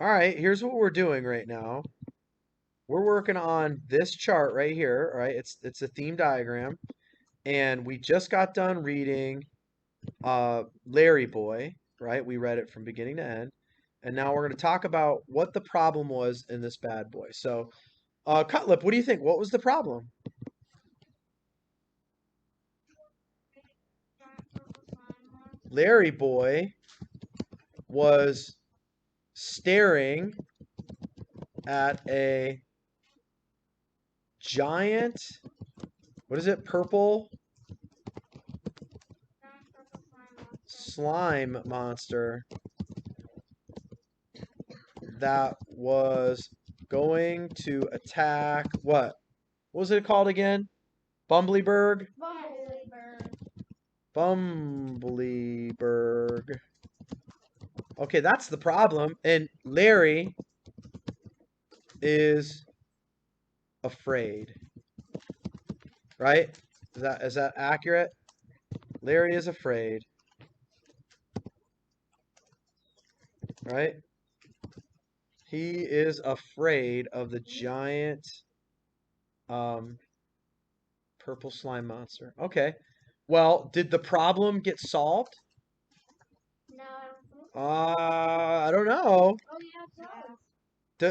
All right, here's what we're doing right now. We're working on this chart right here, all right? It's a theme diagram, and we just got done reading Larry Boy, right? We read it from beginning to end. And now we're going to talk about what the problem was in this bad boy. So, Cutlip, what do you think? What was the problem? Larry Boy was staring at a giant, what is it, purple slime monster that was going to attack what? What was it called again? Bumbleberg? Bumbleberg. Okay, that's the problem. And Larry is afraid. Right? Is that accurate? Larry is afraid. Right? He is afraid of the giant purple slime monster. Okay. Well, did the problem get solved? I don't know.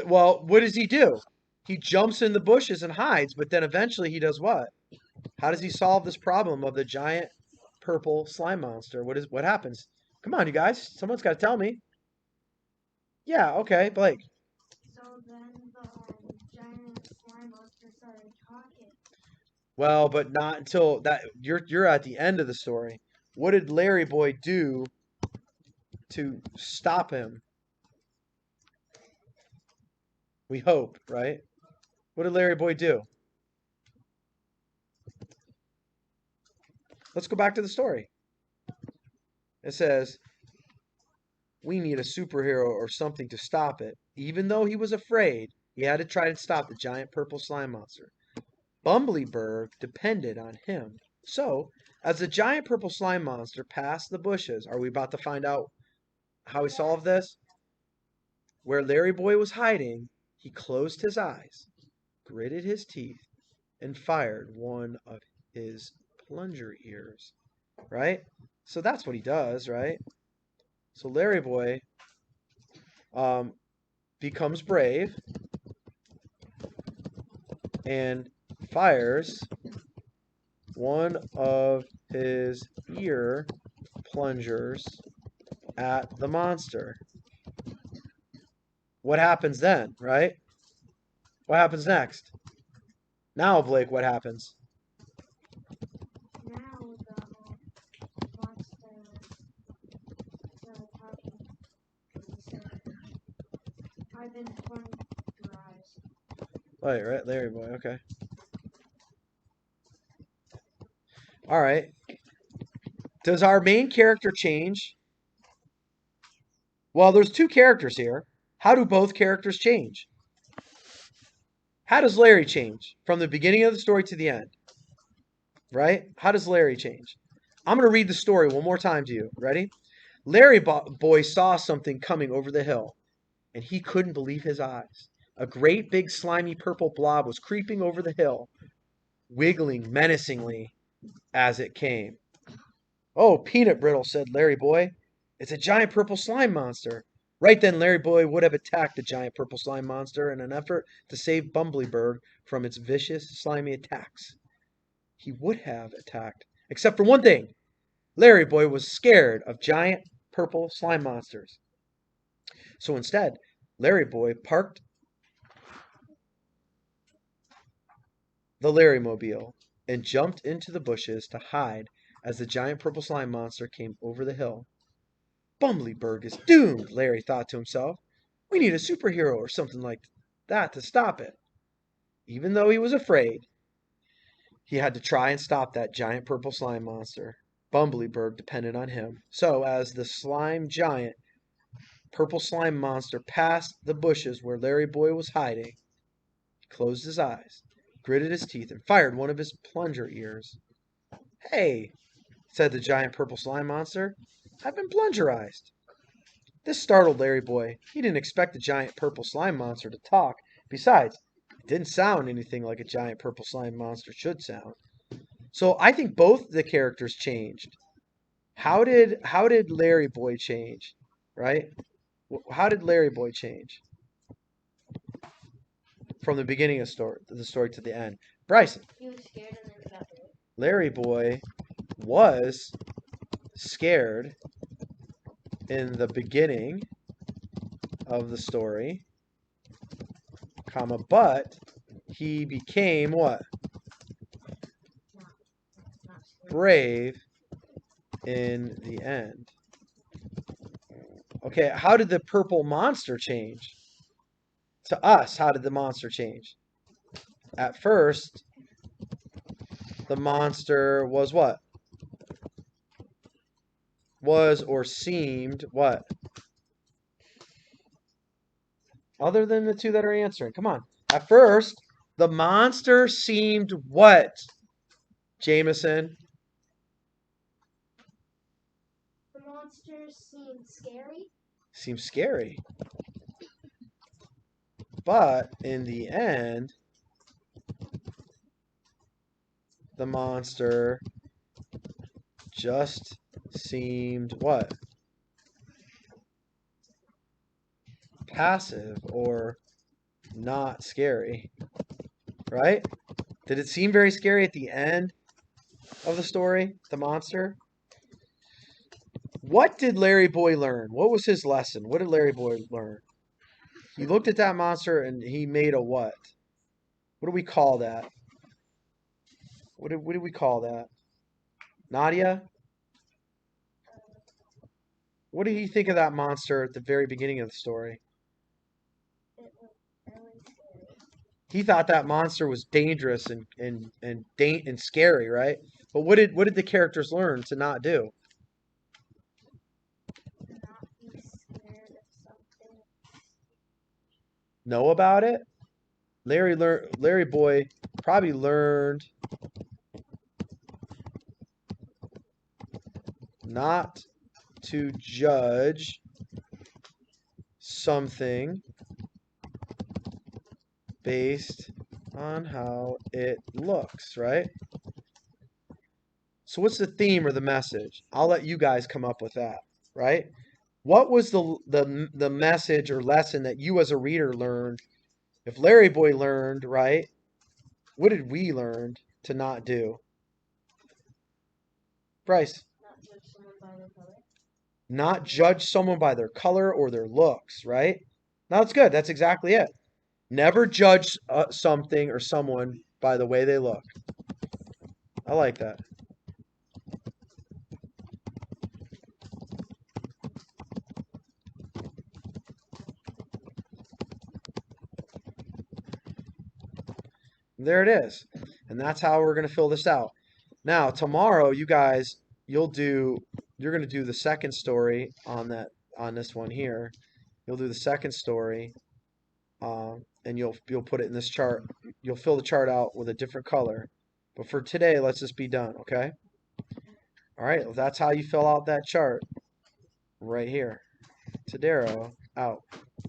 Well, what does he do? He jumps in the bushes and hides, but then eventually he does what? How does he solve this problem of the giant purple slime monster? What happens? Come on, you guys. Someone's got to tell me. Yeah, okay, Blake. Well, but not until that you're at the end of the story. What did Larry Boy do to stop him? We hope, right? What did Larry Boy do? Let's go back to the story. It says, we need a superhero or something to stop it. Even though he was afraid, he had to try to stop the giant purple slime monster. Bumbleberg depended on him. So, as the giant purple slime monster passed the bushes, are we about to find out how he solved this? Where Larry Boy was hiding, he closed his eyes, gritted his teeth, and fired one of his plunger ears. Right? So that's what he does, right? So Larry Boy um, becomes brave and fires one of his ear plungers at the monster. What happens then, right? What happens next? Now, Blake, what happens? Right, Larry Boy, okay. All right. Does our main character change? Well, there's two characters here. How do both characters change? How does Larry change from the beginning of the story to the end? Right? How does Larry change? I'm going to read the story one more time to you. Ready? Larry Boy saw something coming over the hill, and he couldn't believe his eyes. A great big slimy purple blob was creeping over the hill, wiggling menacingly as it came. Oh, peanut brittle, said Larry Boy. It's a giant purple slime monster. Right then, Larry Boy would have attacked the giant purple slime monster in an effort to save Bumbleberg from its vicious, slimy attacks. He would have attacked, except for one thing. Larry Boy was scared of giant purple slime monsters. So instead, Larry Boy parked the Larry Mobile and jumped into the bushes to hide as the giant purple slime monster came over the hill. Bumbleberg is doomed, Larry thought to himself. We need a superhero or something like that to stop it. Even though he was afraid, he had to try and stop that giant purple slime monster. Bumbleberg depended on him. So, as the slime giant purple slime monster passed the bushes where Larry Boy was hiding, he closed his eyes, gritted his teeth, and fired one of his plunger ears. Hey, said the giant purple slime monster, I've been plungerized. This startled Larry Boy. He didn't expect the giant purple slime monster to talk. Besides, it didn't sound anything like a giant purple slime monster should sound. So I think both the characters changed. How did Larry Boy change? Right? How did Larry Boy change from the beginning of the story to the end? Bryson. He was scared and then he got big. Larry Boy was scared in the beginning of the story, comma, but he became what? Not scared. Brave in the end. Okay, how did the purple monster change? To us, how did the monster change? At first, the monster was what? Was or seemed what? Other than the two that are answering. Come on. At first, the monster seemed what? Jameson. The monster seemed scary. Seems scary. But in the end, the monster just seemed what? Passive or not scary. Right? Did it seem very scary at the end of the story, the monster? What did Larry Boy learn? What was his lesson? What did Larry Boy learn? He looked at that monster and he made a what? What do we call that? What do we call that? Nadia? What did he think of that monster at the very beginning of the story? It was really scary. He thought that monster was dangerous and scary, right? But what did the characters learn to not do? Not be scared of something. Know about it? Larry Boy probably learned not to judge something based on how it looks, right? So what's the theme or the message? I'll let you guys come up with that, right? What was the message or lesson that you as a reader learned? If Larry Boy learned, right? What did we learn to not do? Bryce. Not judge someone by their color. Not judge someone by their color or their looks, right? No, that's good. That's exactly it. Never judge something or someone by the way they look. I like that. There it is. And that's how we're going to fill this out. Now, tomorrow, you guys, you're going to do the second story on this one here. You'll do the second story, and you'll put it in this chart. You'll fill the chart out with a different color. But for today, let's just be done, okay? All right, well, that's how you fill out that chart right here. Tadero out.